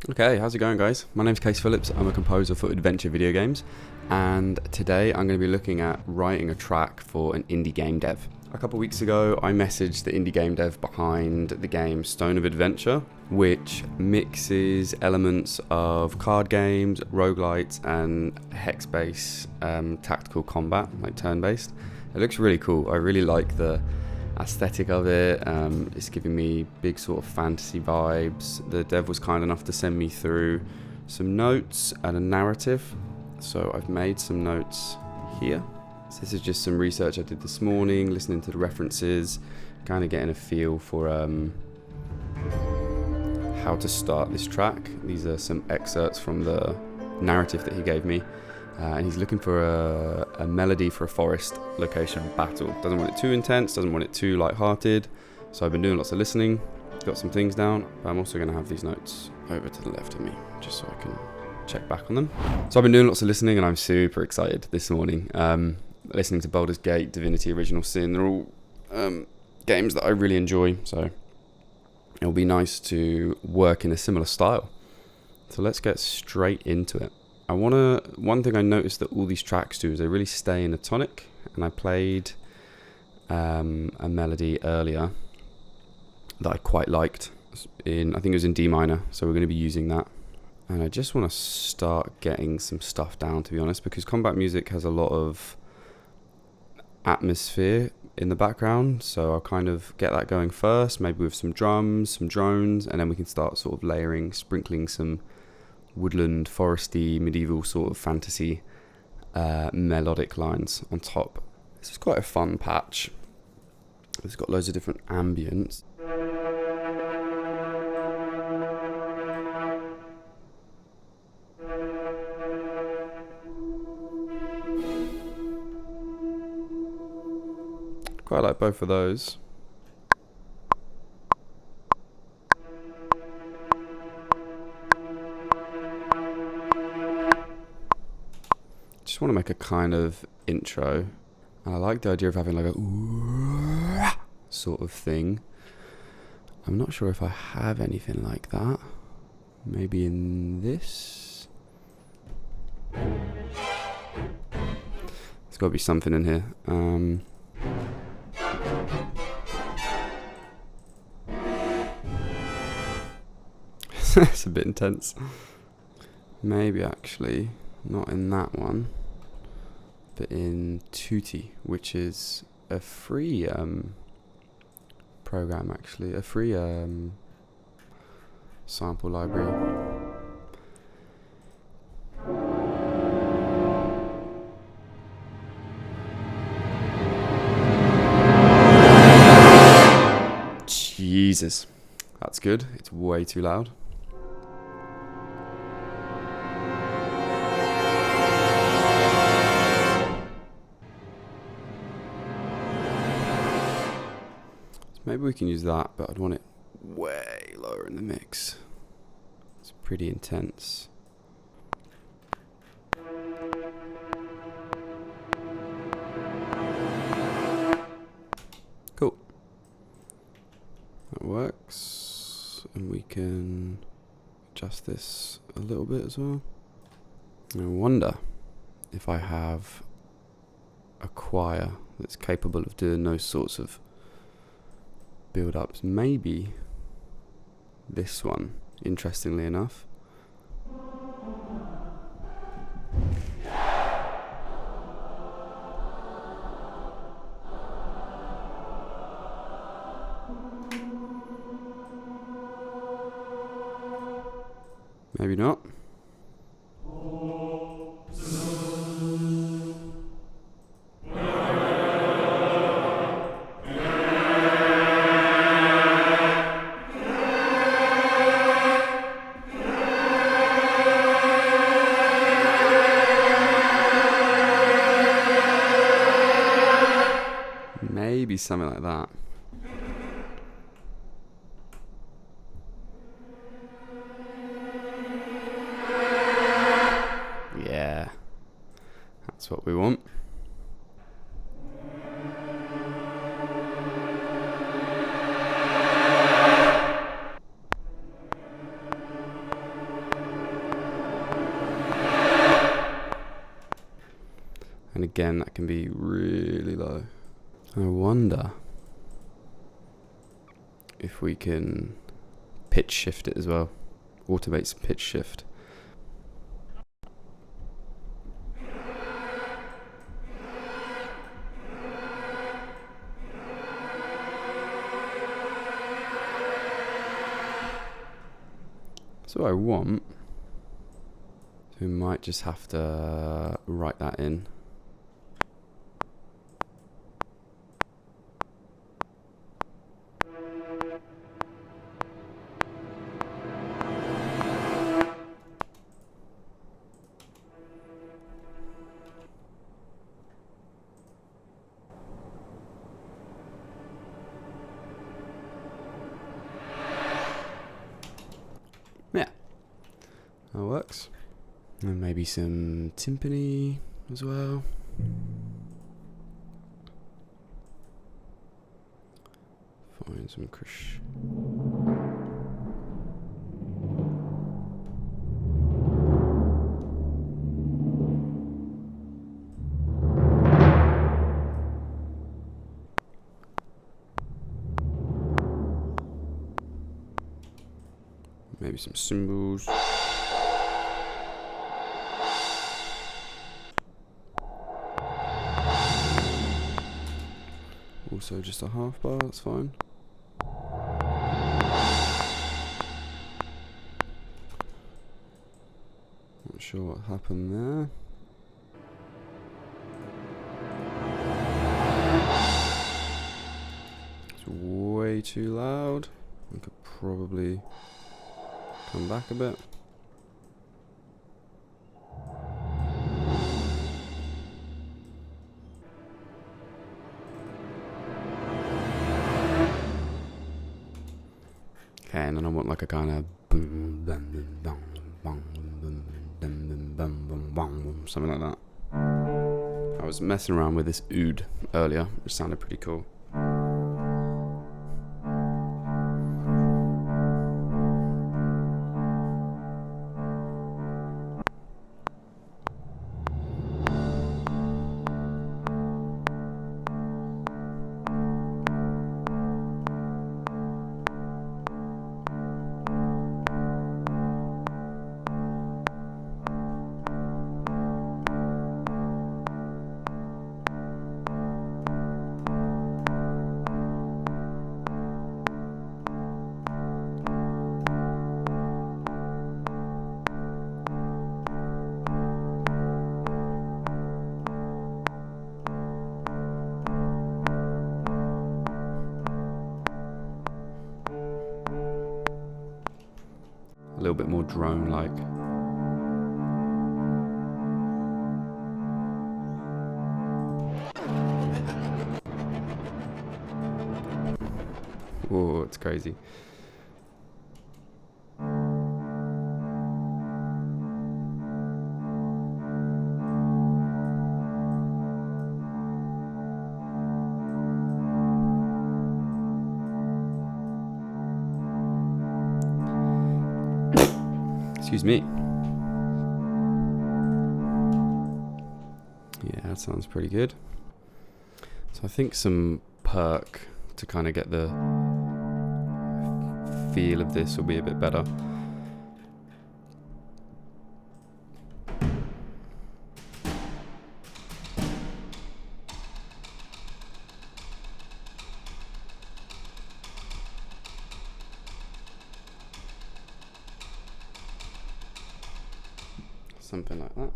Okay, how's it going, guys? My name's Case Phillips. I'm a composer for adventure video games, and today I'm going to be looking at writing a track for an indie game dev. A couple weeks ago, I messaged the indie game dev behind the game Stone of Adventure, which mixes elements of card games, roguelites, and hex-based tactical combat, like turn-based. It looks really cool. I really like the aesthetic of it. It's giving me big sort of fantasy vibes. The dev was kind enough to send me through some notes and a narrative, so I've made some notes here. So this is just some research I did this morning, listening to the references, kind of getting a feel for how to start this track. These are some excerpts from the narrative that he gave me. And he's looking for a melody for a forest location battle. Doesn't want it too intense, doesn't want it too light-hearted. So I've been doing lots of listening, got some things down, but I'm also going to have these notes over to the left of me, just so I can check back on them. So I've been doing lots of listening, and I'm super excited this morning. Listening to Baldur's Gate, Divinity Original Sin, they're all games that I really enjoy, so it'll be nice to work in a similar style. So let's get straight into it. One thing I noticed that all these tracks do is they really stay in a tonic, and I played a melody earlier that I quite liked I think it was in D minor, so we're going to be using that. And I just want to start getting some stuff down, to be honest, because combat music has a lot of atmosphere in the background, so I'll kind of get that going first, maybe with some drums, some drones, and then we can start sort of layering, sprinkling some woodland, foresty, medieval sort of fantasy melodic lines on top. This is quite a fun patch. It's got loads of different ambience. Quite like both of those. Just want to make a kind of intro, and I like the idea of having like a ooh sort of thing. I'm not sure if I have anything like that. Maybe in this. There's got to be something in here. It's a bit intense. Maybe actually not in that one, but in Tutti, which is a free program, actually, a free sample library. Jesus, that's good. It's way too loud. Maybe we can use that, but I'd want it way lower in the mix. It's pretty intense. Cool. That works. And we can adjust this a little bit as well. I wonder if I have a choir that's capable of doing those sorts of build-ups. Maybe this one, interestingly enough. Maybe not. Maybe something like that. Yeah, that's what we want. And again, that can be really low. I wonder if we can pitch shift it as well. Automate some pitch shift. So I want. So we might just have to write that in. Yeah, that works. And maybe some timpani as well. Find some crush. Maybe some cymbals. Also just a half bar, that's fine. Not sure what happened there. It's way too loud. I could probably come back a bit. Okay, and then I want like a kind of something like that. I was messing around with this oud earlier, which sounded pretty cool. A little bit more drone-like. Whoa, it's crazy. Excuse me. Yeah, that sounds pretty good. So I think some perk to kind of get the feel of this will be a bit better. Something like that.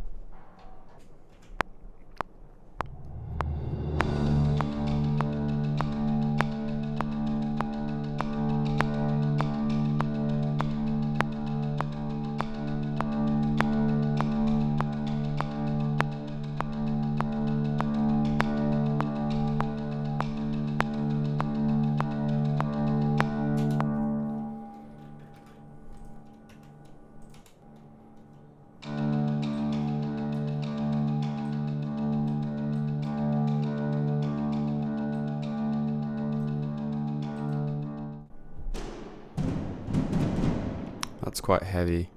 That's quite heavy.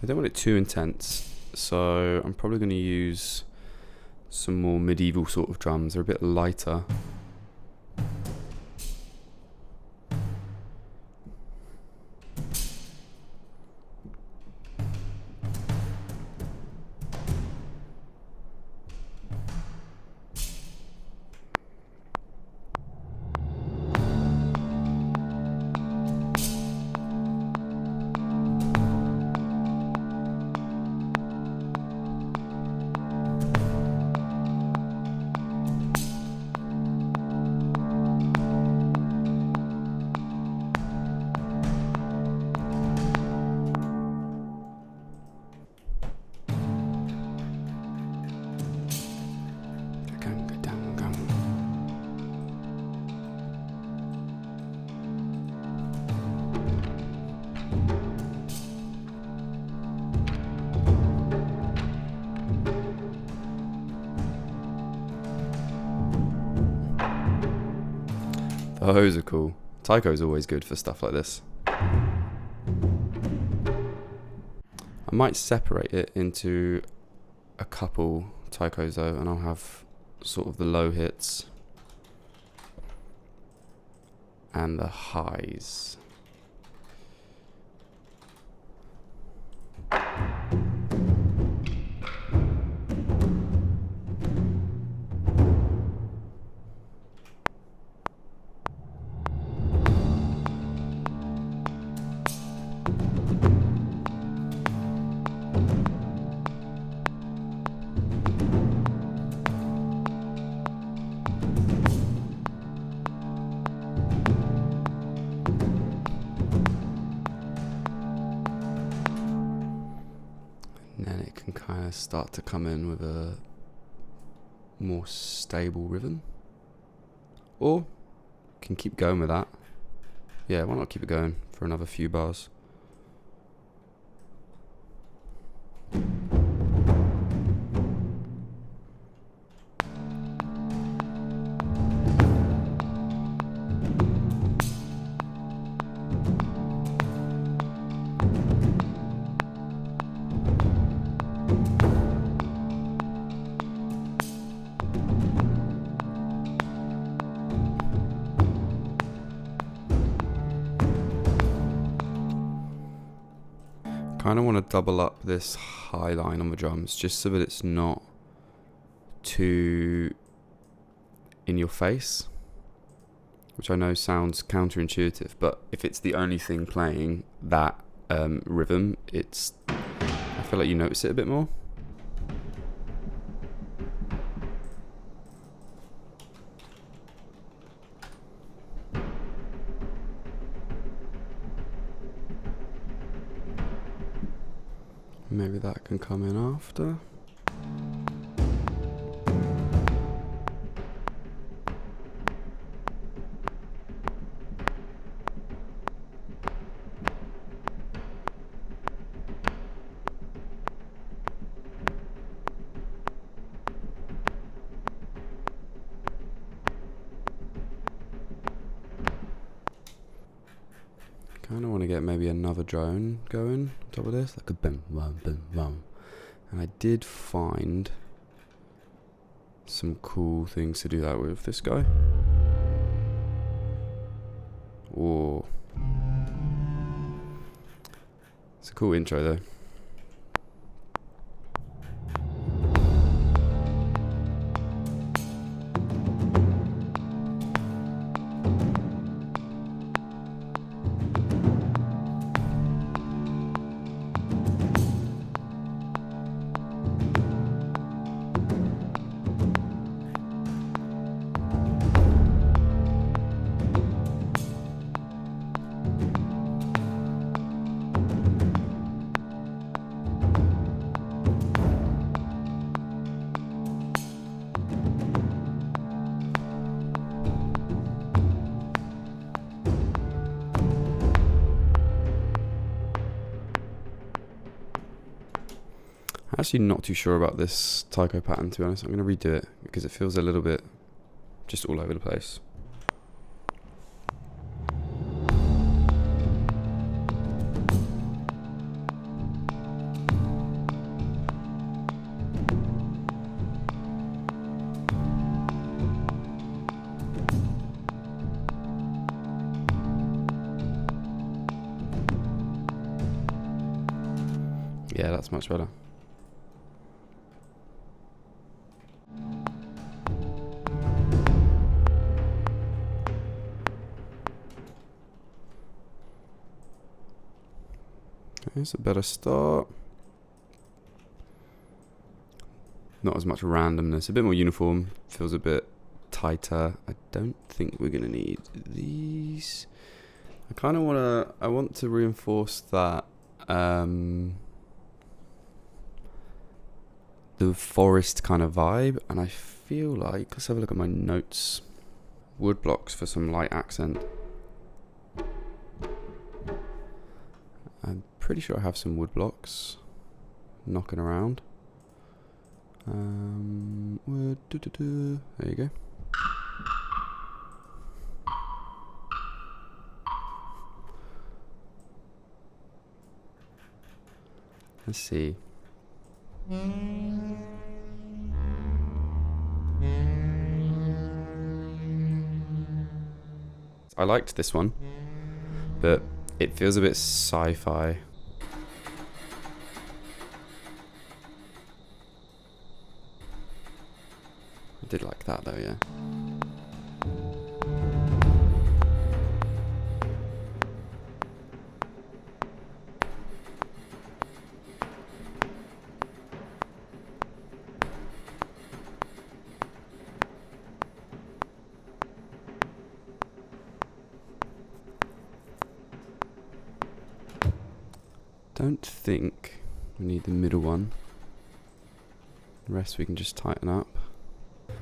I don't want it too intense. so I'm probably going to use some more medieval sort of drums. They're a bit lighter. Those are cool. Taiko's always good for stuff like this. I might separate it into a couple taikos though, and I'll have sort of the low hits and the highs. And then it can kind of start to come in with a more stable rhythm. Or can keep going with that. Yeah, why not keep it going for another few bars? Kind of want to double up this high line on the drums just so that it's not too in your face, which I know sounds counterintuitive, but if it's the only thing playing that rhythm, I feel like you notice it a bit more. Maybe that can come in after. Kind of want to get maybe another drone going on top of this, like a boom, boom, boom, boom. And I did find some cool things to do that with this guy. Oh, it's a cool intro though. Actually not too sure about this taiko pattern, to be honest. I'm going to redo it because it feels a little bit just all over the place. Yeah, that's much better. It's a better start. Not as much randomness, a bit more uniform, feels a bit tighter. I don't think we're gonna need these. I want to reinforce that the forest kind of vibe, and I feel like, let's have a look at my notes. Wood blocks for some light accent. I'm pretty sure I have some wood blocks knocking around. There you go. Let's see. I liked this one, but it feels a bit sci-fi. I did like that though, yeah. Don't think we need the middle one. The rest we can just tighten up.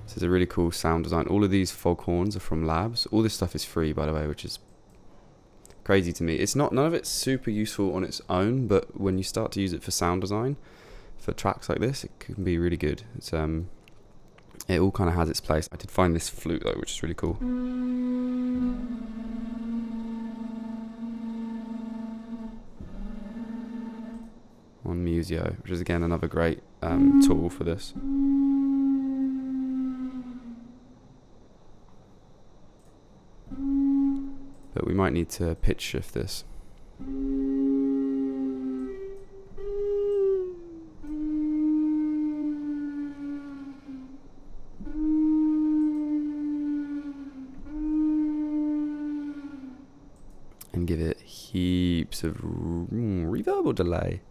This is a really cool sound design. All of these foghorns are from Labs. All this stuff is free, by the way, which is crazy to me. It's not, none of it's super useful on its own, but when you start to use it for sound design, for tracks like this, it can be really good. It's it all kind of has its place. I did find this flute though, which is really cool. On Musio, which is again another great tool for this. But we might need to pitch shift this. And give it heaps of reverb or delay.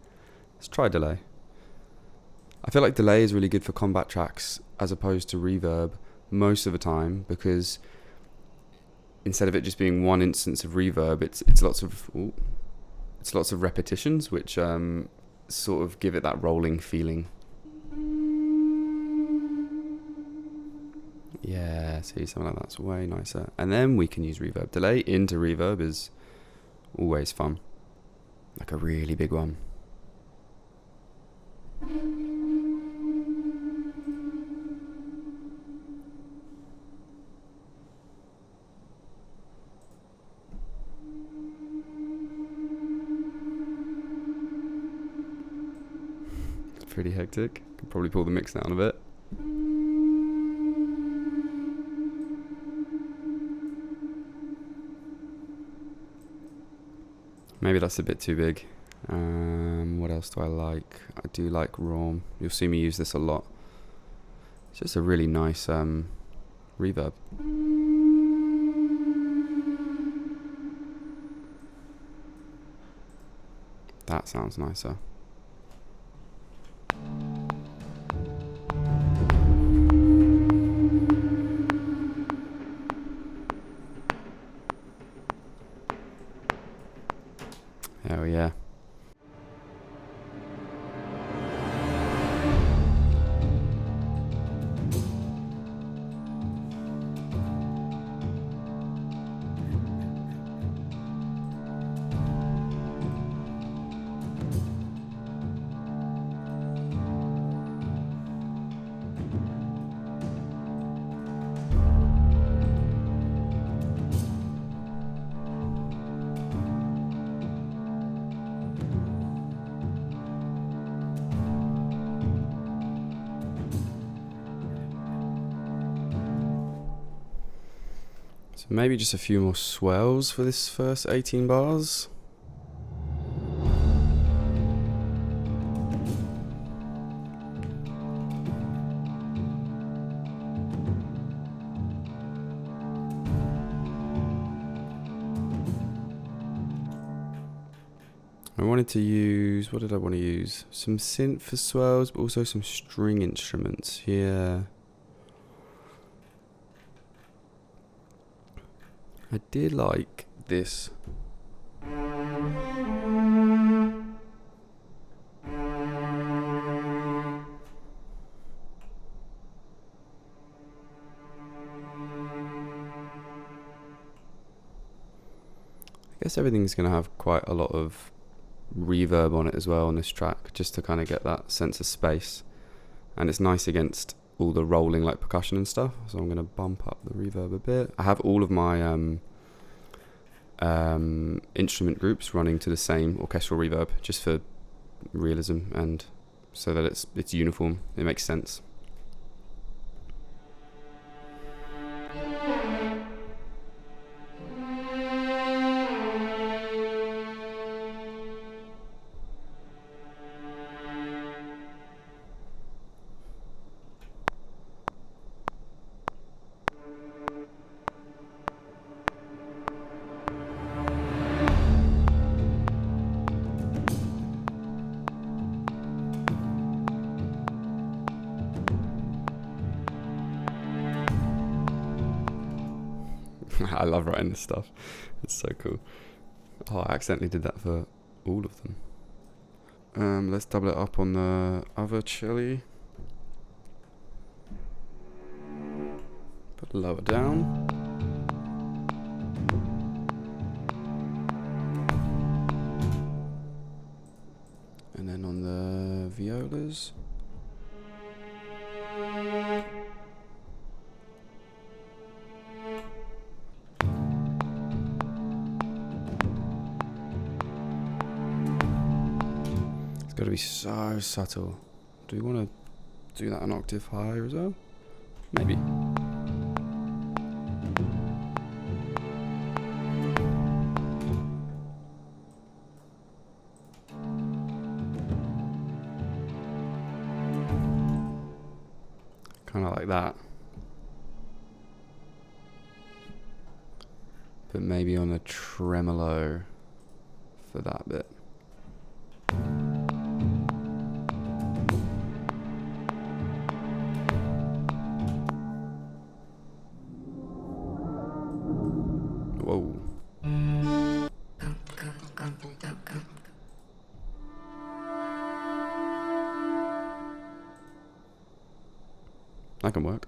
Let's try delay. I feel like delay is really good for combat tracks as opposed to reverb most of the time, because instead of it just being one instance of reverb, it's lots of repetitions, which sort of give it that rolling feeling. Yeah, see, something like that's way nicer. And then we can use reverb. Delay into reverb is always fun, like a really big one. It's pretty hectic. Could probably pull the mix down a bit. Maybe that's a bit too big. What else do I like? I do like RAWM. You'll see me use this a lot. It's just a really nice reverb. That sounds nicer. Oh yeah. So maybe just a few more swells for this first 18 bars. I wanted to use, what did I want to use? Some synth for swells, but also some string instruments here. I did like this. I guess everything's going to have quite a lot of reverb on it as well on this track, just to kind of get that sense of space. And it's nice against all the rolling like percussion and stuff, so I'm going to bump up the reverb a bit. I have all of my instrument groups running to the same orchestral reverb, just for realism and so that it's uniform, it makes sense. I love writing this stuff. It's so cool. Oh, I accidentally did that for all of them. Let's double it up on the other cello. Put lower down. And then on the violas. Got to be so subtle. Do we want to do that an octave higher as well? Maybe. Kind of like that. But maybe on a tremolo for that bit. Whoa. That can work.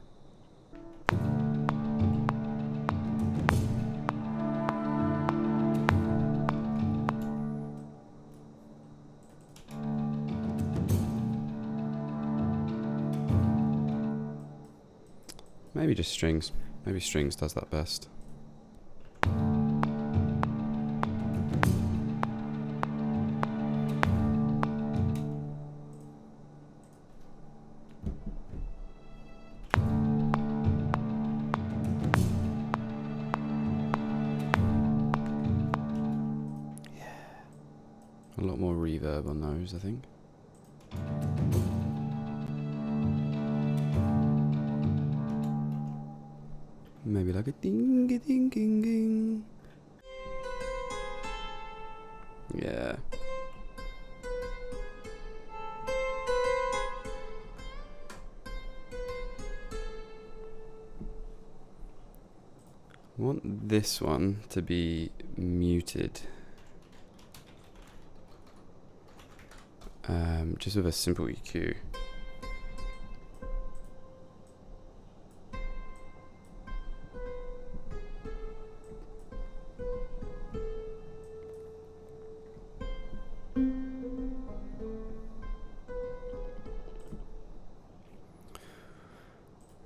Maybe just strings. Maybe strings does that best. A lot more reverb on those, I think. Maybe like a ding ding ding ding. Yeah. I want this one to be muted. Just with a simple EQ.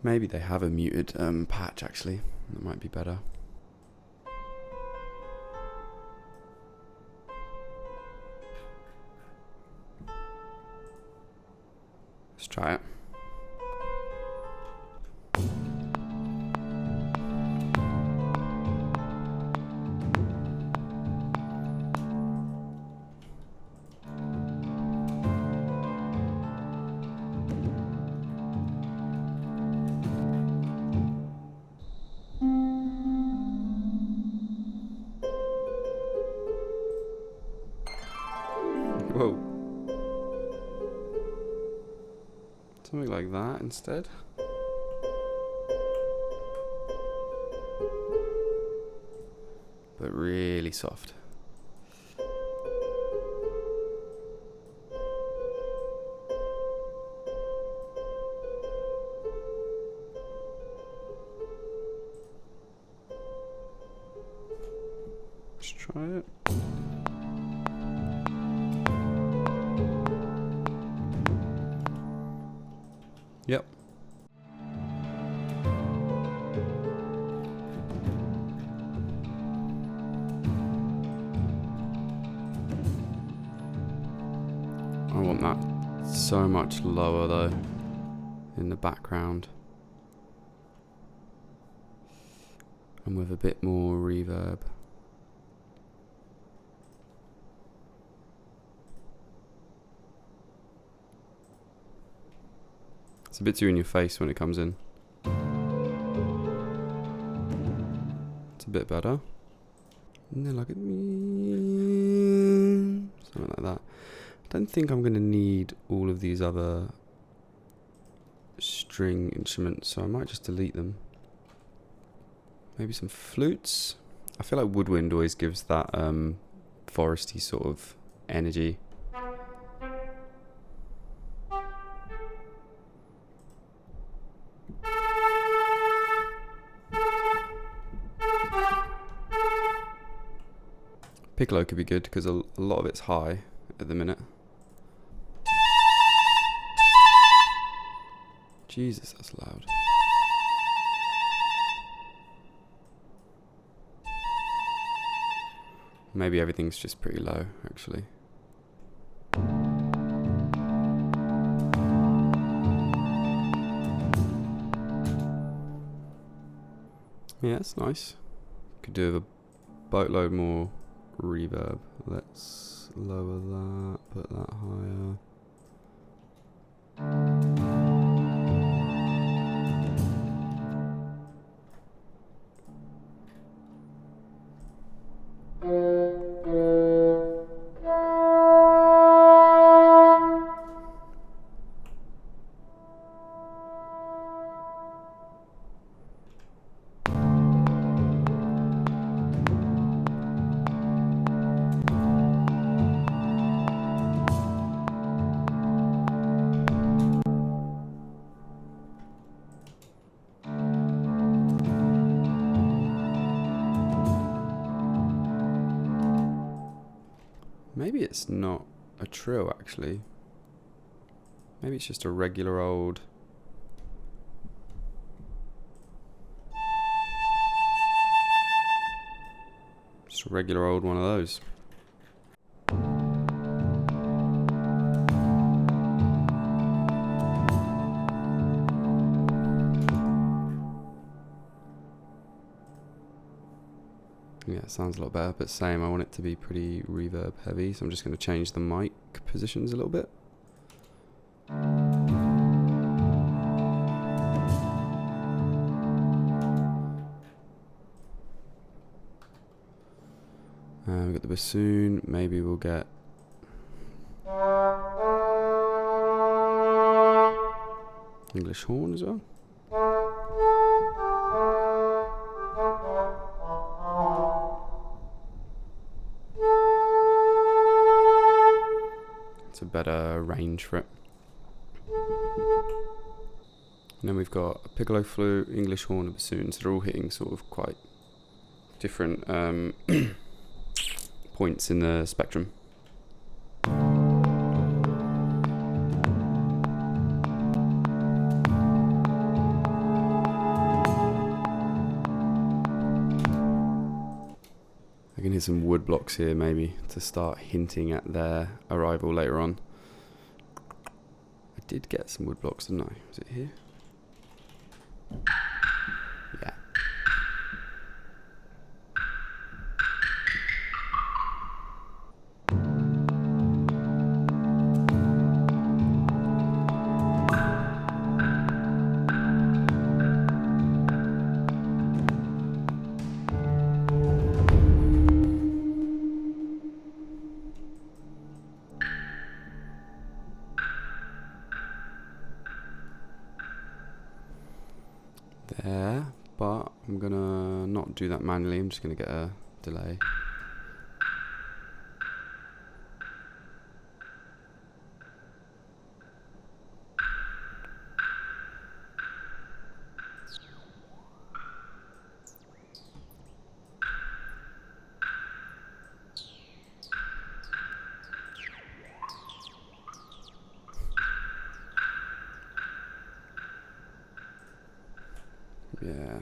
Maybe they have a muted patch actually. That might be better. Let's try it. Whoa. Something like that instead. But really soft. Let's try it. Yep. I want that so much lower though, in the background. And with a bit more reverb. It's a bit too in your face when it comes in. It's a bit better. And then look at me. Something like that. I don't think I'm going to need all of these other string instruments, so I might just delete them. Maybe some flutes. I feel like woodwind always gives that foresty sort of energy. Piccolo could be good because a lot of it's high at the minute. Jesus, that's loud. Maybe everything's just pretty low, actually. Yeah, that's nice. Could do with a boatload more reverb. Let's lower that, put that higher. Maybe it's not a trill, actually. Maybe it's just a regular old... Just a regular old one of those. Yeah, it sounds a lot better, but same, I want it to be pretty reverb heavy, so I'm just going to change the mic positions a little bit. We've got the bassoon, maybe we'll get... English horn as well. It's a better range for it. And then we've got a piccolo flute, English horn, and bassoon. So they're all hitting sort of quite different points in the spectrum. I can hear some wood blocks here maybe to start hinting at their arrival later on. I did get some wood blocks, didn't I? Was it here? Yeah. there, but I'm gonna not do that manually. I'm just gonna get a delay. Yeah.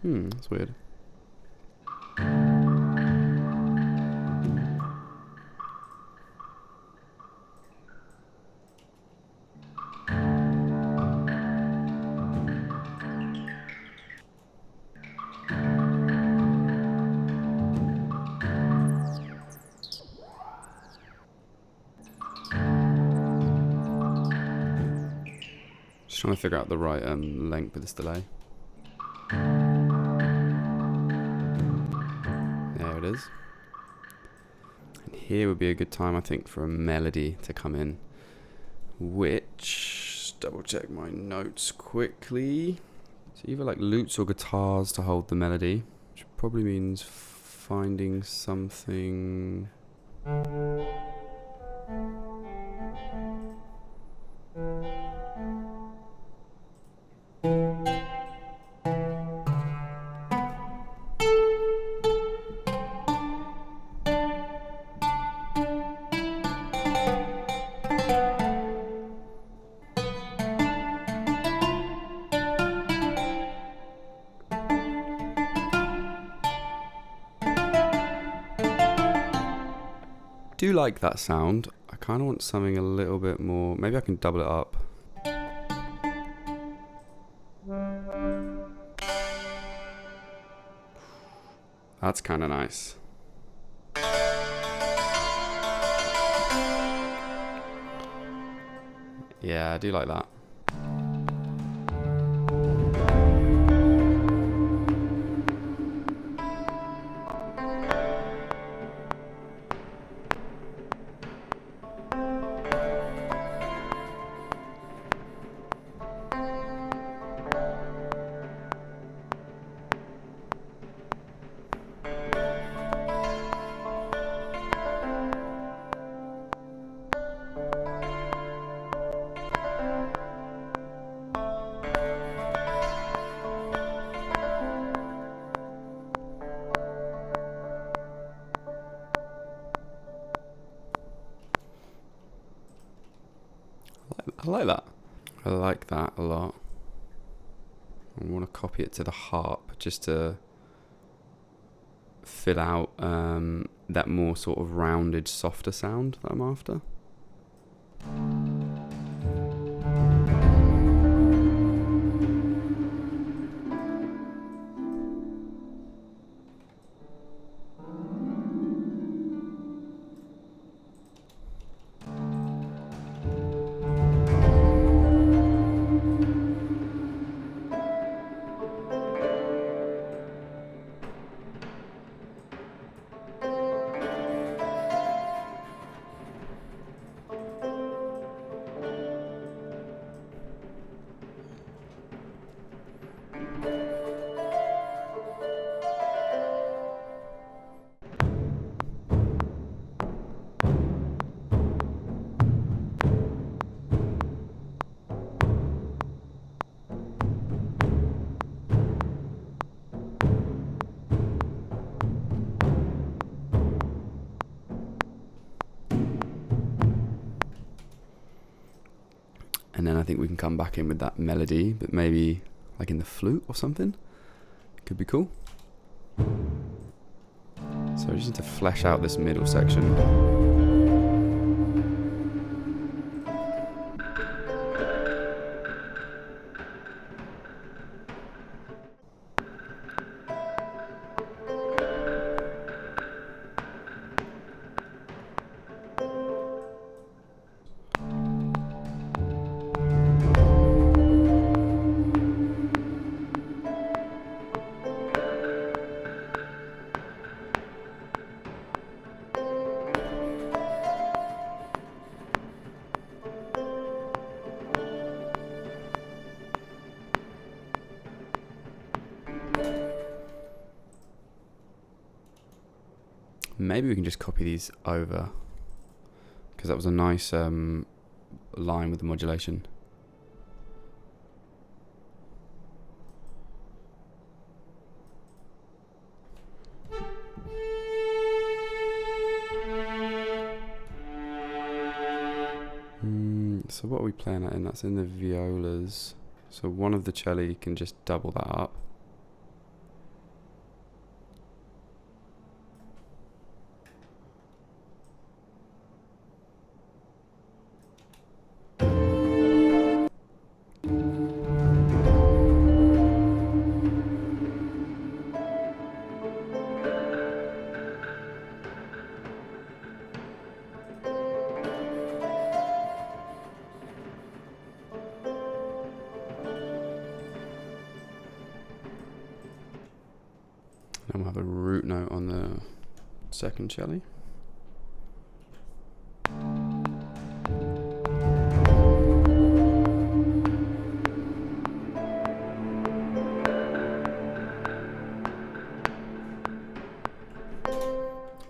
That's weird. Just trying to figure out the right length of this delay. There it is. And here would be a good time, I think, for a melody to come in. Which, double check my notes quickly. So either like lutes or guitars to hold the melody, which probably means finding something. Do like that sound. I kind of want something a little bit more. Maybe I can double it up. That's kind of nice. Yeah, I do like that. I like that. I like that a lot. I want to copy it to the harp just to fill out that more sort of rounded, softer sound that I'm after. And then I think we can come back in with that melody, but maybe like in the flute or something. Could be cool. So I just need to flesh out this middle section. Maybe we can just copy these over, because that was a nice line with the modulation. So what are we playing at? And that's in the violas. So one of the celli can just double that up. And we'll have a root note on the second celli.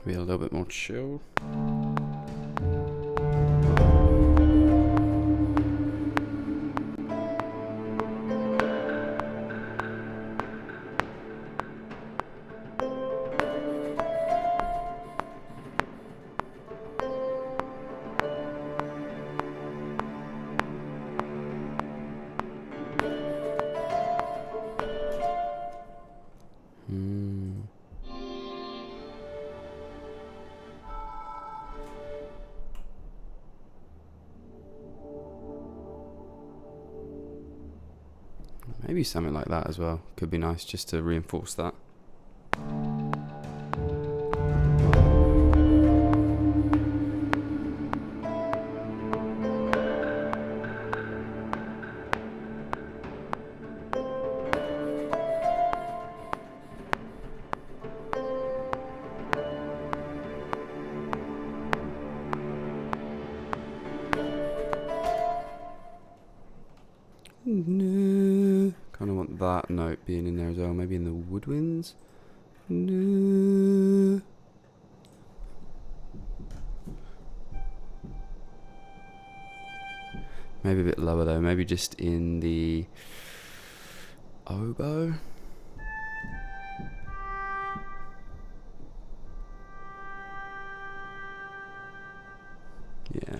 Be a little bit more chill. Maybe something like that as well. Could be nice just to reinforce that. No. Kind of want that note being in there as well. Maybe in the woodwinds. No. Maybe a bit lower though. Maybe just in the oboe. Yeah.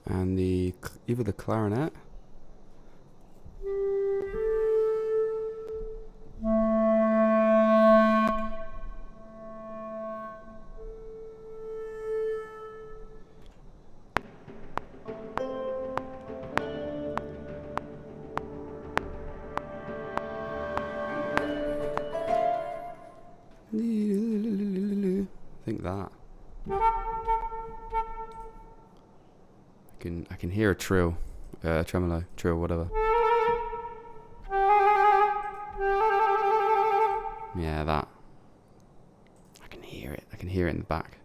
And either the clarinet. I think that. I can hear a trill, tremolo, trill, whatever. Yeah, that. I can hear it. I can hear it in the back.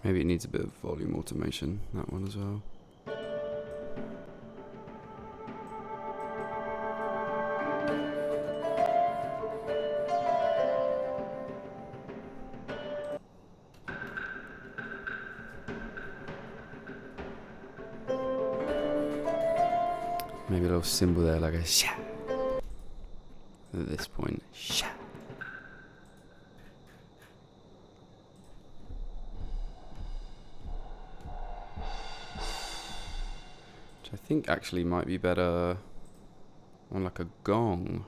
Maybe it needs a bit of volume automation, that one as well. Maybe a little cymbal there, like a sha. At this point, sha. I think actually might be better on like a gong.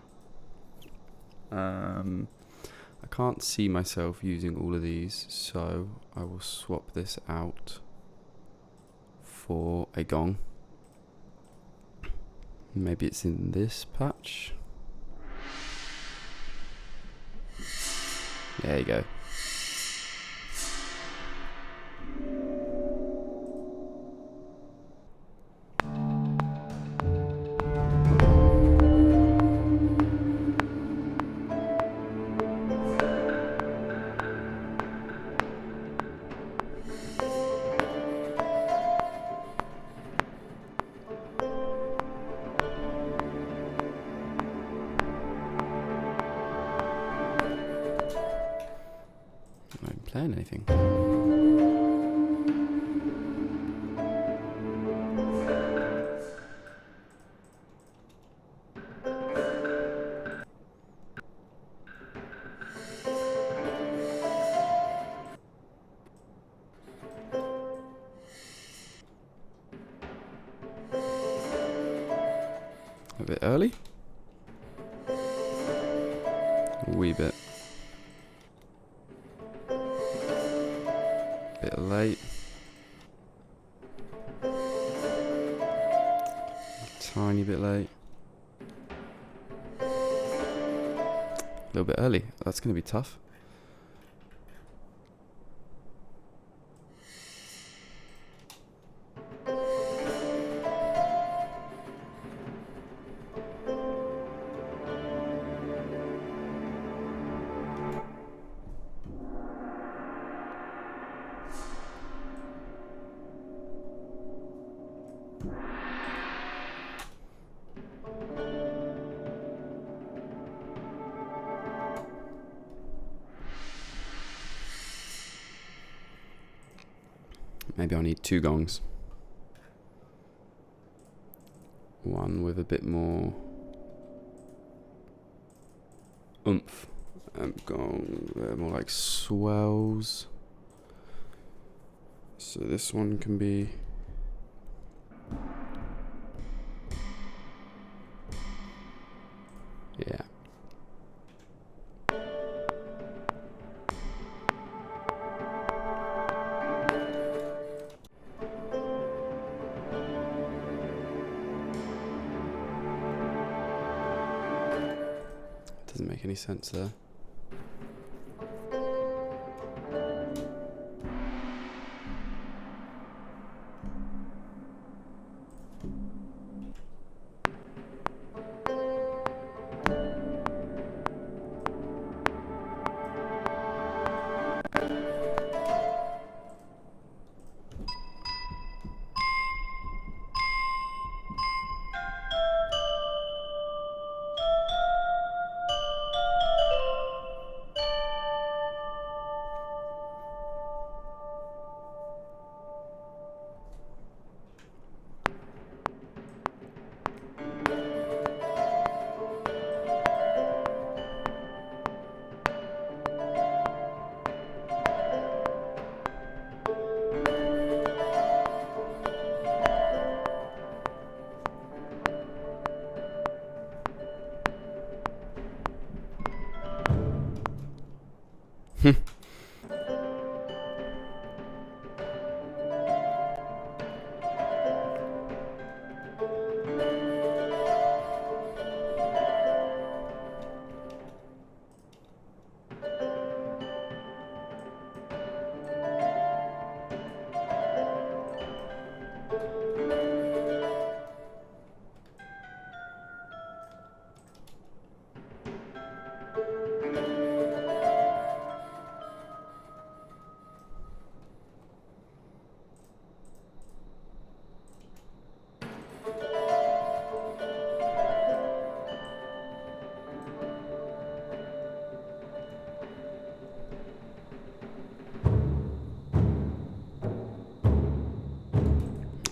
I can't see myself using all of these, so I will swap this out for a gong. Maybe it's in this patch. There you go. I'm not playing anything. A bit early? A wee bit. Bit late. Tiny bit late. A little bit early. That's going to be tough. Maybe I'll need 2 gongs. One with a bit more oomph. Gong, they're more like swells. So this one can be... yeah. Doesn't make any sense there.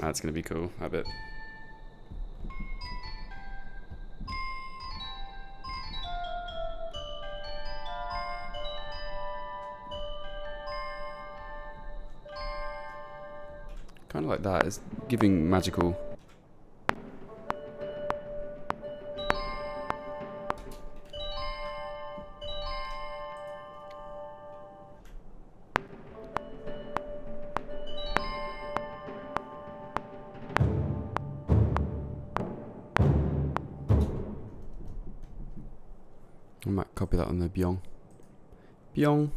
That's going to be cool, I bet. Kind of like that. It's giving magical I might copy that on the byong. Byong.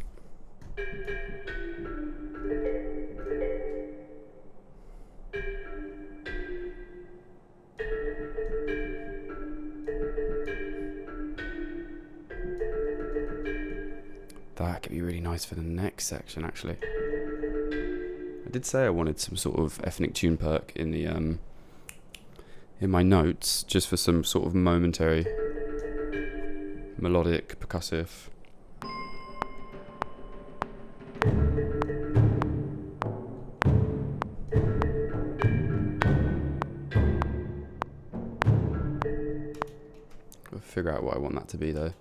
That could be really nice for the next section, actually. I did say I wanted some sort of ethnic tune perk in the in my notes, just for some sort of momentary melodic percussive. I'll figure out what I want that to be though.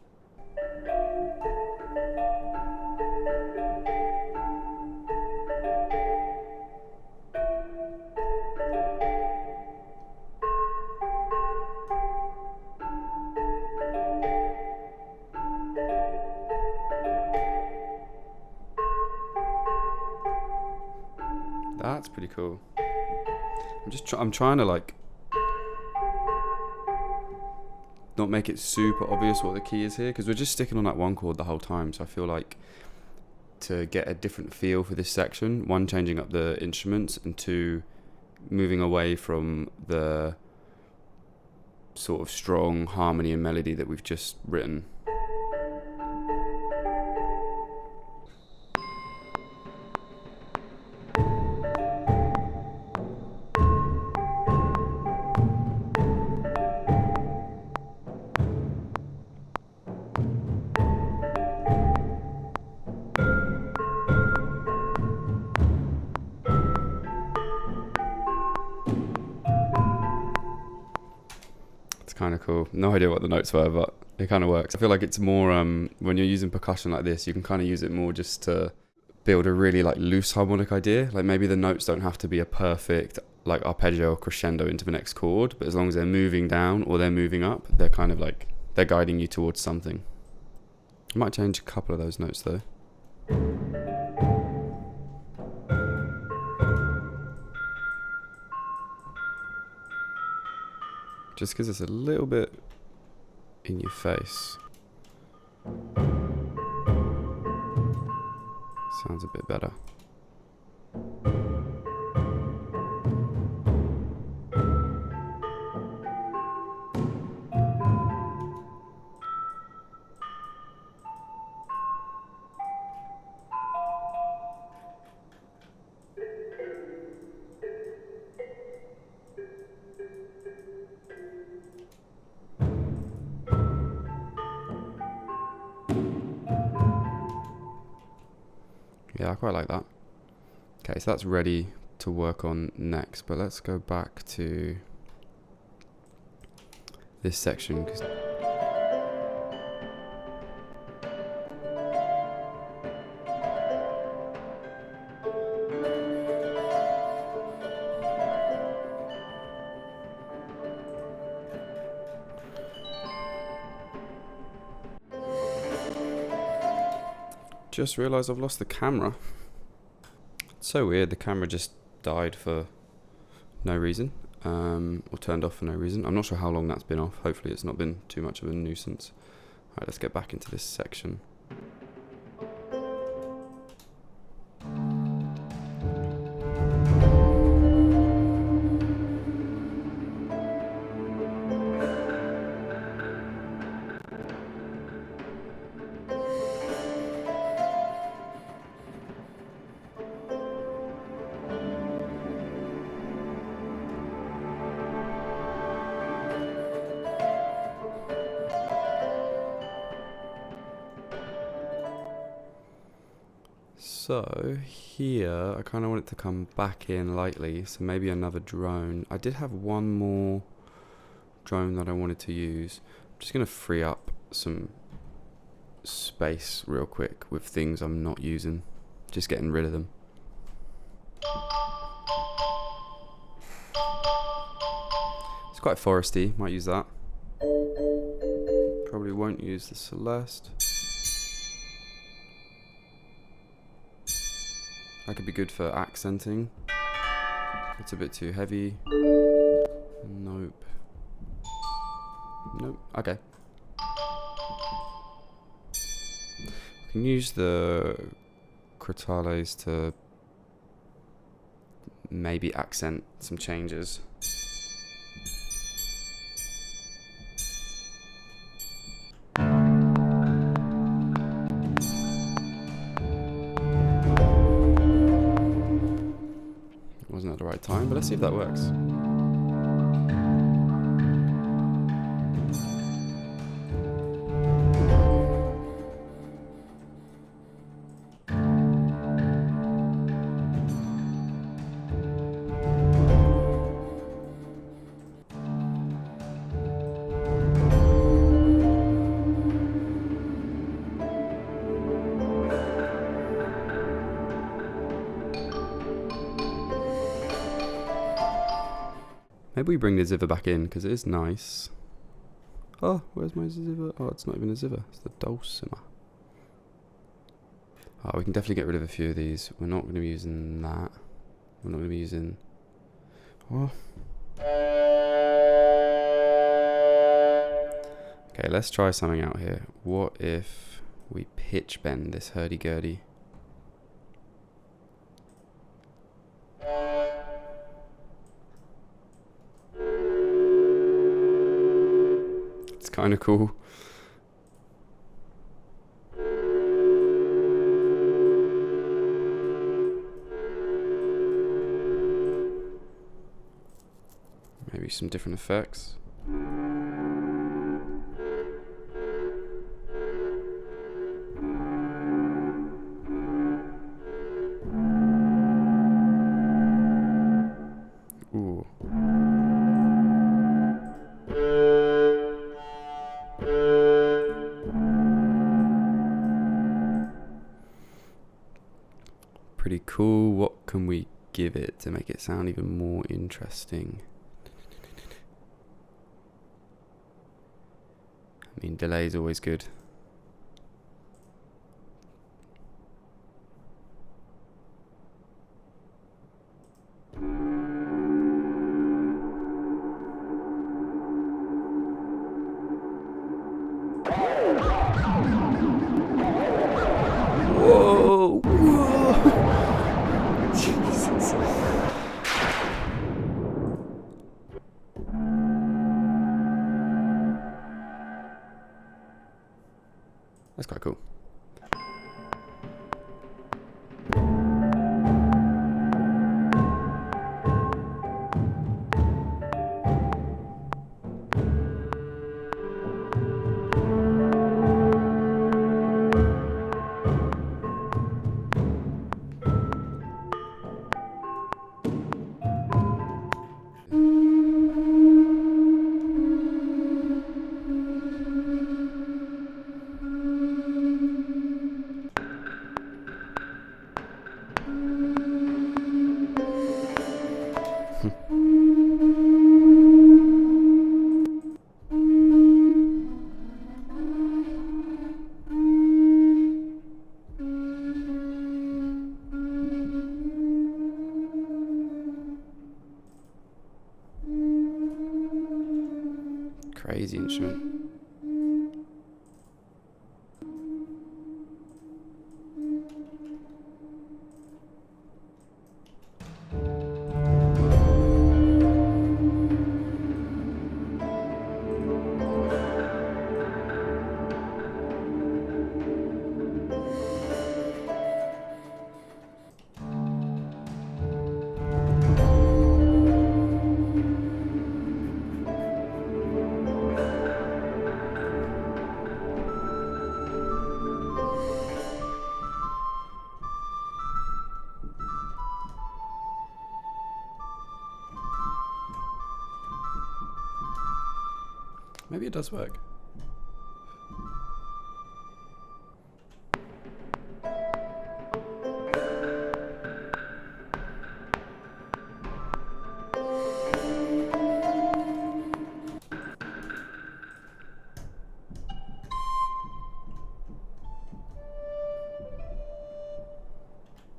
That's pretty cool. I'm trying to like not make it super obvious what the key is here, because we're just sticking on that one chord the whole time. So I feel like to get a different feel for this section, one, changing up the instruments, and two, moving away from the sort of strong harmony and melody that we've just written. Kind of cool. No idea what the notes were, but it kind of works. I feel like it's more when you're using percussion like this, you can kind of use it more just to build a really like loose harmonic idea. Like maybe the notes don't have to be a perfect like arpeggio or crescendo into the next chord, but as long as they're moving down or they're moving up, they're kind of like they're guiding you towards something. I might change a couple of those notes though. Just because it's a little bit in your face. Sounds a bit better. Yeah, I quite like that. Okay, so that's ready to work on next, but let's go back to this section. Just realised I've lost the camera. It's so weird, the camera just died for no reason, or turned off for no reason. I'm not sure how long that's been off. Hopefully it's not been too much of a nuisance. Alright, let's get back into this section. So here, I kind of want it to come back in lightly, so maybe another drone. I did have one more drone that I wanted to use. I'm just going to free up some space real quick with things I'm not using, just getting rid of them. It's quite foresty, might use that. Probably won't use the Celeste. That could be good for accenting. It's a bit too heavy. Nope. Nope. Okay. can use the crotales to maybe accent some changes. Wasn't at the right time, but let's see if that works. Maybe we bring the ziva back in, because it is nice. Oh, where's my ziva? Oh, it's not even a ziva. It's the dulcimer. Oh, we can definitely get rid of a few of these. We're not going to be using that. We're not going to be using... Oh. Okay, let's try something out here. What if we pitch bend this hurdy-gurdy? It's kind of cool. Maybe some different effects. Ooh. Pretty cool. What can we give it to make it sound even more interesting? I mean, delay is always good. Whoa! Whoa! Jesus. That's quite cool. Crazy instrument. Maybe it does work.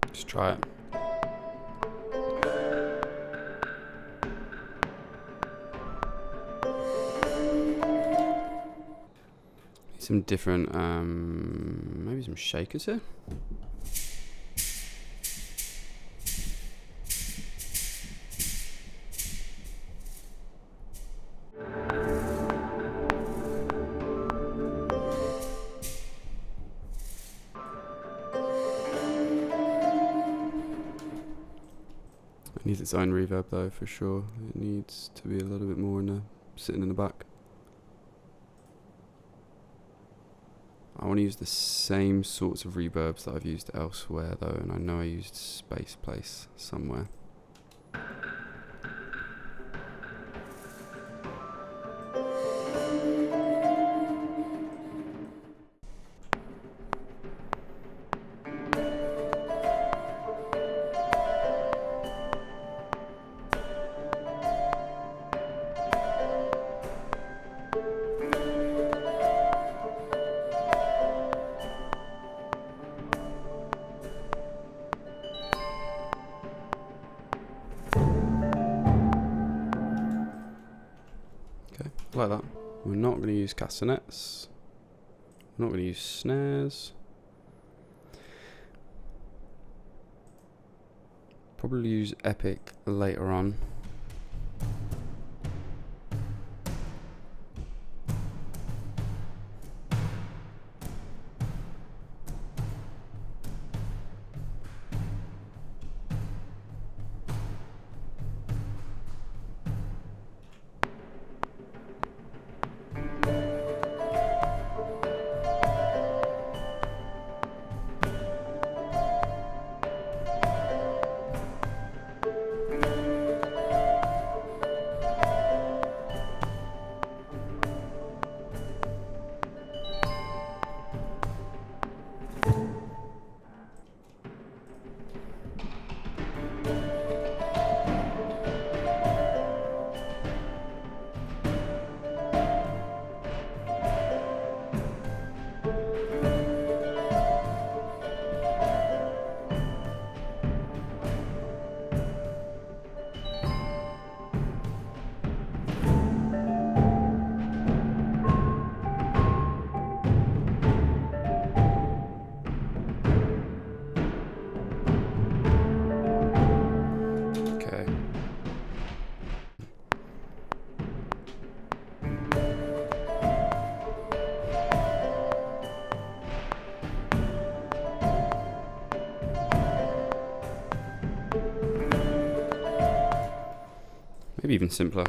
Let's try it. some different, maybe some shakers here. It needs its own reverb though, for sure. It needs to be a little bit more sitting in the back. I want to use the same sorts of reverbs that I've used elsewhere though, and I know I used Space Place somewhere. Like that. We're not going to use castanets. We're not going to use snares. Probably use Epic later on. Maybe even simpler.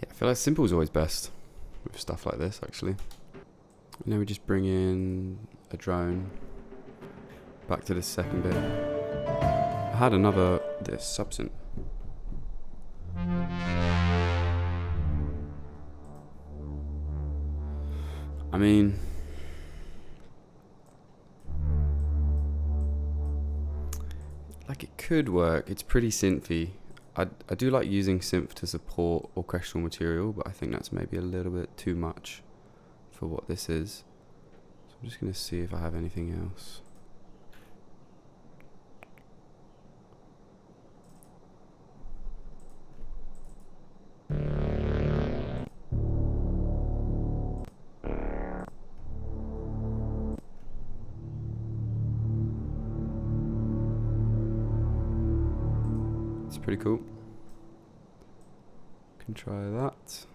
I feel like simple is always best with stuff like this, actually. And then we just bring in a drone. Back to this second bit. I had this subsynth. I mean, like it could work. It's pretty synthy. I do like using synth to support orchestral material, but I think that's maybe a little bit too much for what this is. So I'm just going to see if I have anything else. It's pretty cool. Can try that.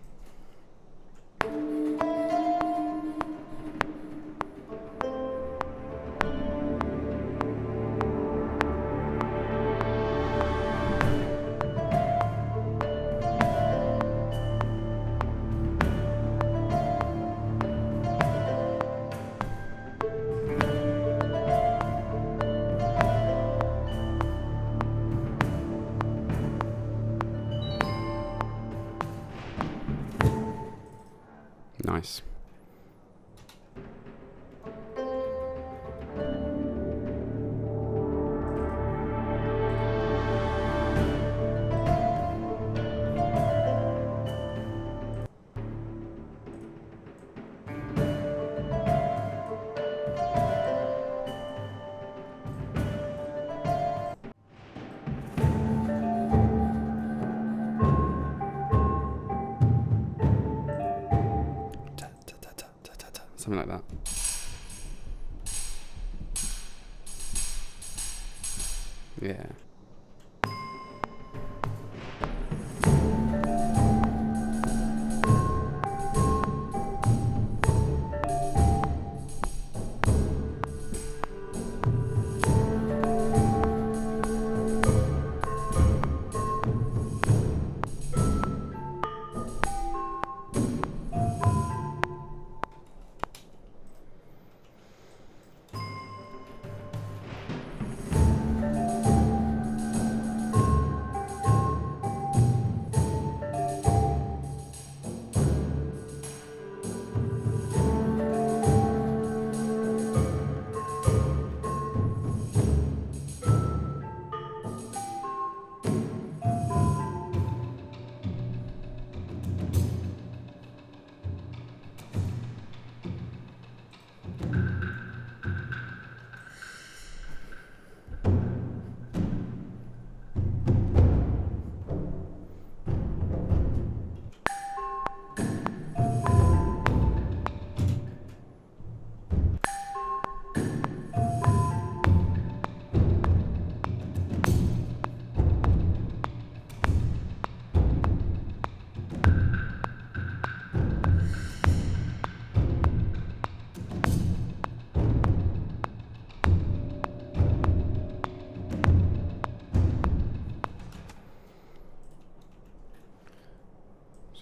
nice. Something like that. Yeah.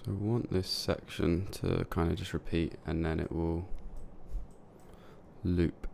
So I want this section to kind of just repeat, and then it will loop.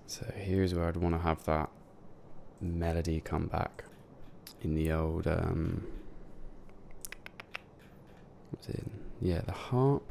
So here's where I'd want to have that melody come back in the old, what's it? Yeah, the harp.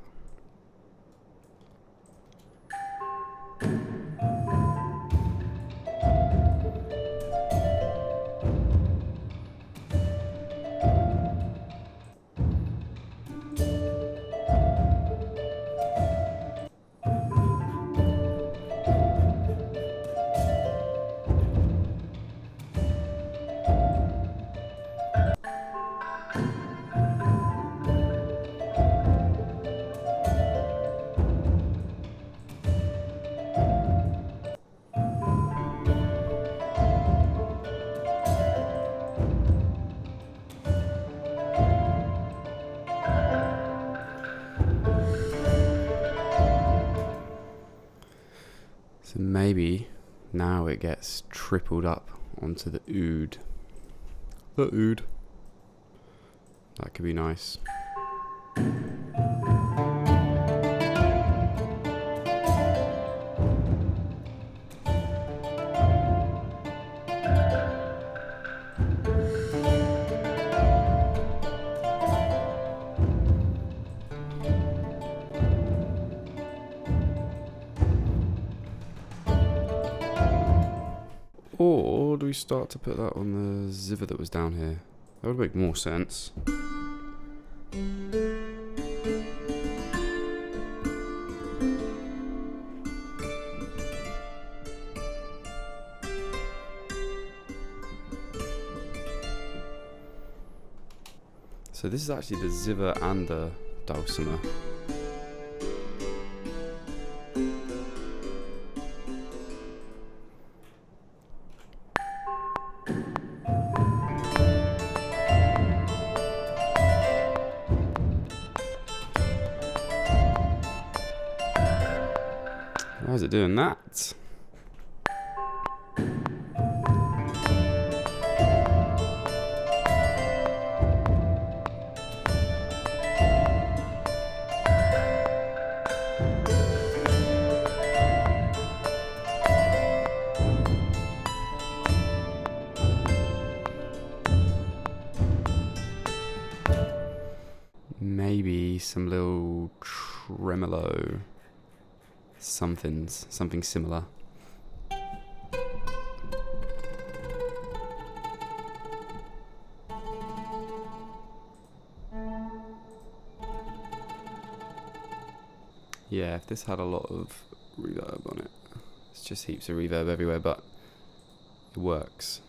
maybe now it gets tripled up onto the oud. The oud. That could be nice. Or do we start to put that on the ziva that was down here? That would make more sense. So this is actually the ziva and the dulcimer. Why is it doing that? Maybe some little tremolo. Something similar. Yeah, if this had a lot of reverb on it. It's just heaps of reverb everywhere, but it works.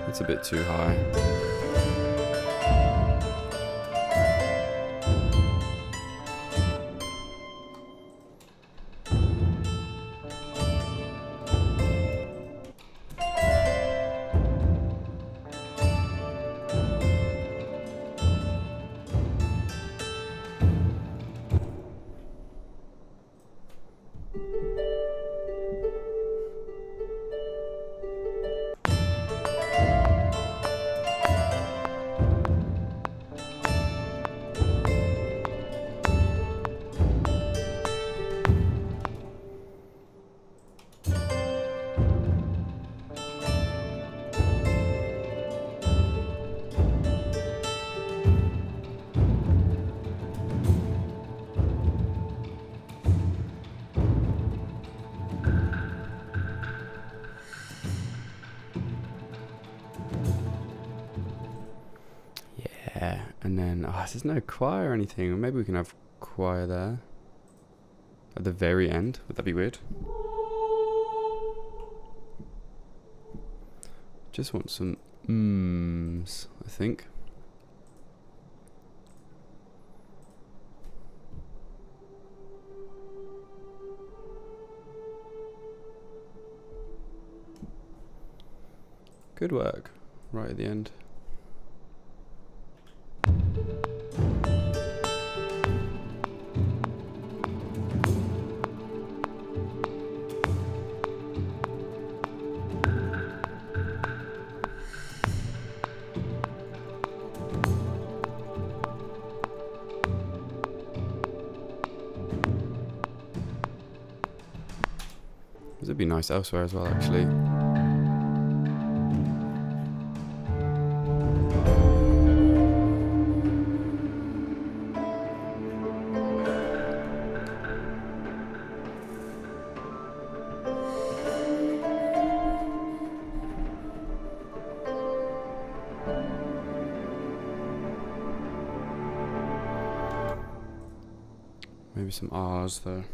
It's a bit too high. Yeah, and then there's no choir or anything. Or maybe we can have choir there at the very end. Would that be weird? Just want some mms, I think. Good work, right at the end. This would be nice elsewhere as well, actually. Maybe some R's though.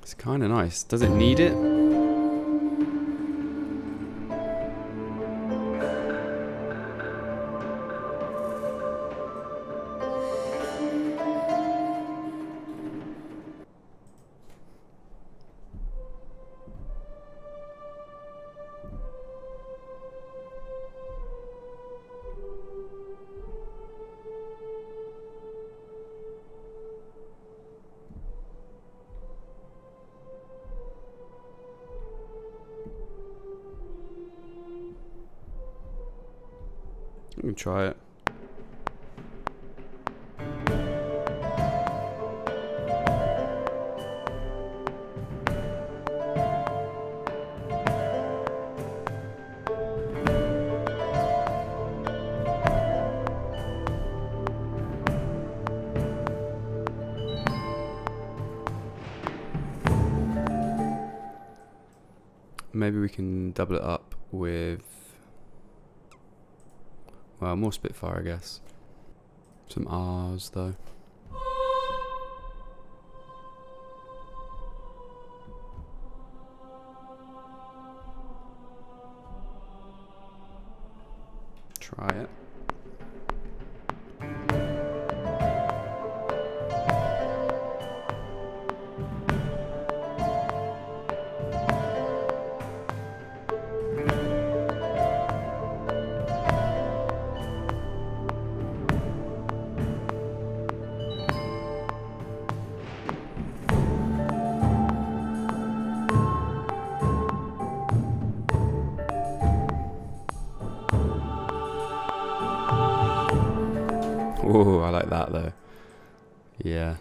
It's kind of nice. Does it need it? You can try it. Maybe we can double it up with, well, more Spitfire, I guess. Some R's though. Try it. Oh, I like that though. Yeah.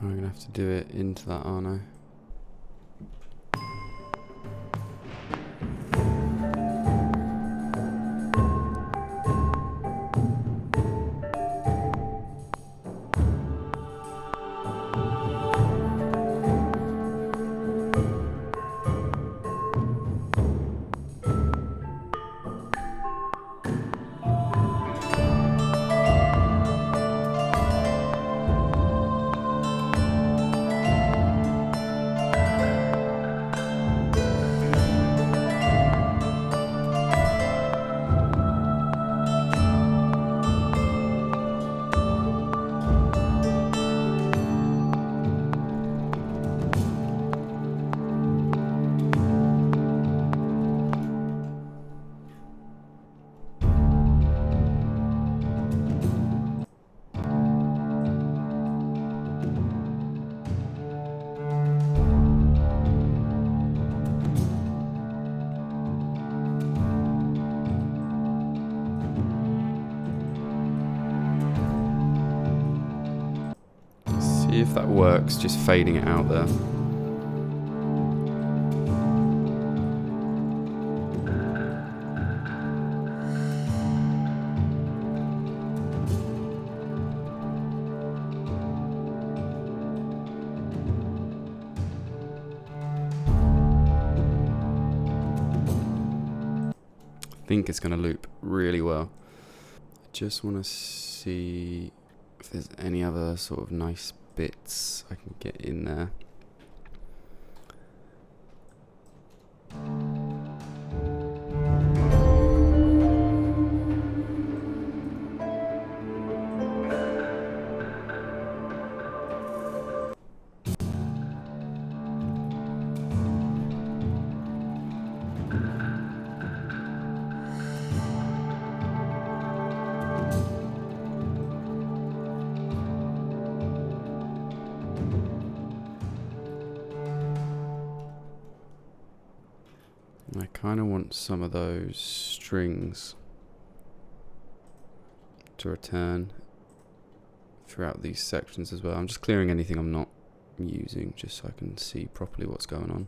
I'm gonna have to do it into that, aren't I? See if that works, just fading it out there. I think it's going to loop really well. I just want to see if there's any other sort of nice bits I can get in there. I kind of want some of those strings to return throughout these sections as well. I'm just clearing anything I'm not using just so I can see properly what's going on.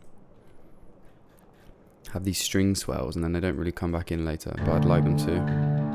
Have these string swells and then they don't really come back in later, but I'd like them to.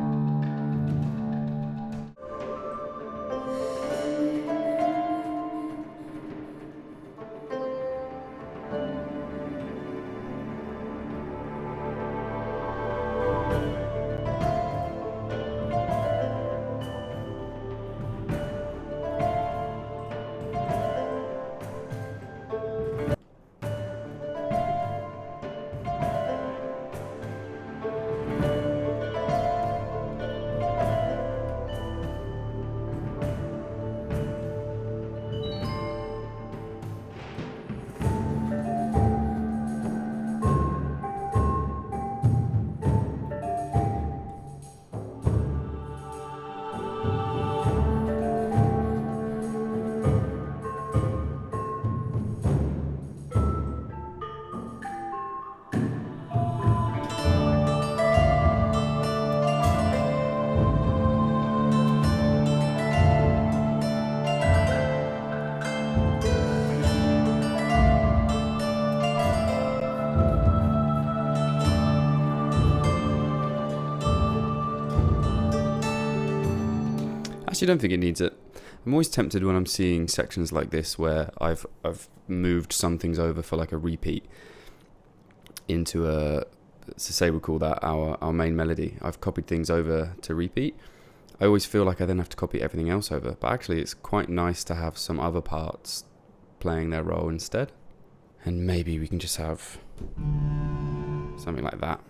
Actually, don't think it needs it. I'm always tempted when I'm seeing sections like this where I've moved some things over for like a repeat into a, so say we call that our main melody. I've copied things over to repeat. I always feel like I then have to copy everything else over, but actually it's quite nice to have some other parts playing their role instead. And maybe we can just have something like that.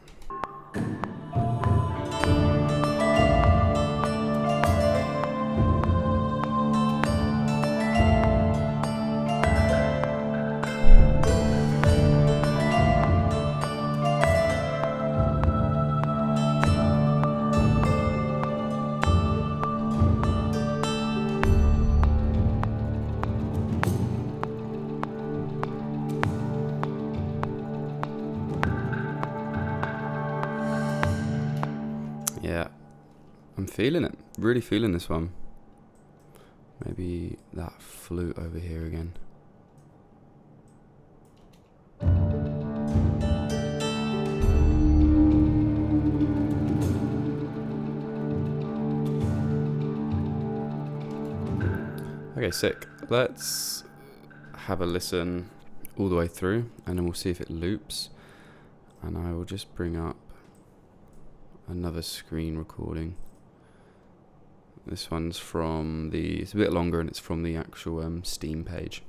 Yeah, I'm feeling it. Really feeling this one. Maybe that flute over here again. Okay, sick. Let's have a listen all the way through and then we'll see if it loops. And I will just bring up another screen recording. This one's from it's a bit longer and it's from the actual Steam page.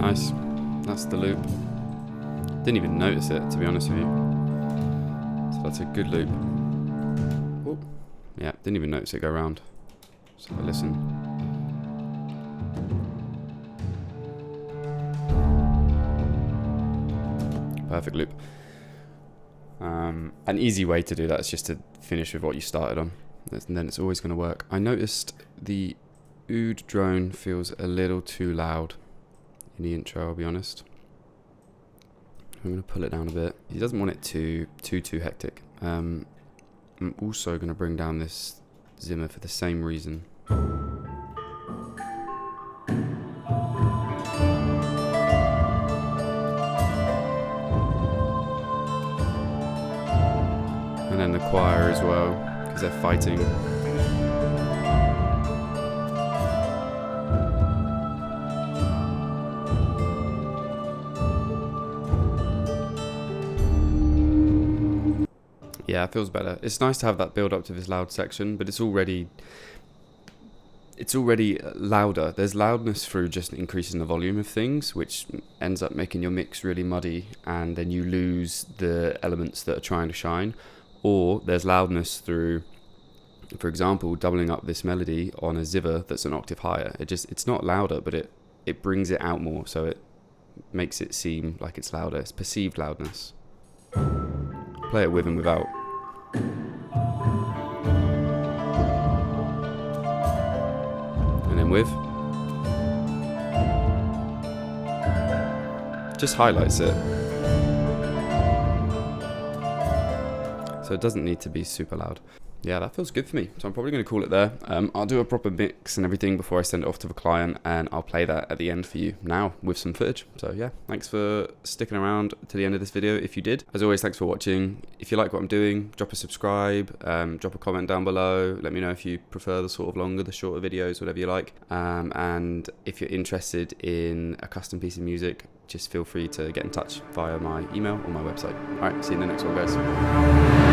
Nice. That's the loop. Didn't even notice it, to be honest with you. So that's a good loop. Oh, yeah, didn't even notice it go around. So listen. Perfect loop. An easy way to do that is just to finish with what you started on, and then it's always going to work. I noticed the Oud drone feels a little too loud in the intro, I'll be honest. I'm going to pull it down a bit. He doesn't want it too hectic. I'm also going to bring down this Zimmer for the same reason. And then the choir as well, because they're fighting. Yeah, it feels better. It's nice to have that build up to this loud section, but it's already louder. There's loudness through just increasing the volume of things, which ends up making your mix really muddy, and then you lose the elements that are trying to shine. Or there's loudness through, for example, doubling up this melody on a ziva that's an octave higher. It's not louder, but it brings it out more, so it makes it seem like it's louder. It's perceived loudness. Play it with and without. And then with. Just highlights it. So it doesn't need to be super loud. Yeah, that feels good for me. So I'm probably going to call it there. I'll do a proper mix and everything before I send it off to the client, and I'll play that at the end for you now with some footage. So yeah, thanks for sticking around to the end of this video if you did. As always, thanks for watching. If you like what I'm doing, drop a subscribe, drop a comment down below. Let me know if you prefer the sort of longer, the shorter videos, whatever you like. And if you're interested in a custom piece of music, just feel free to get in touch via my email or my website. All right, see you in the next one, guys.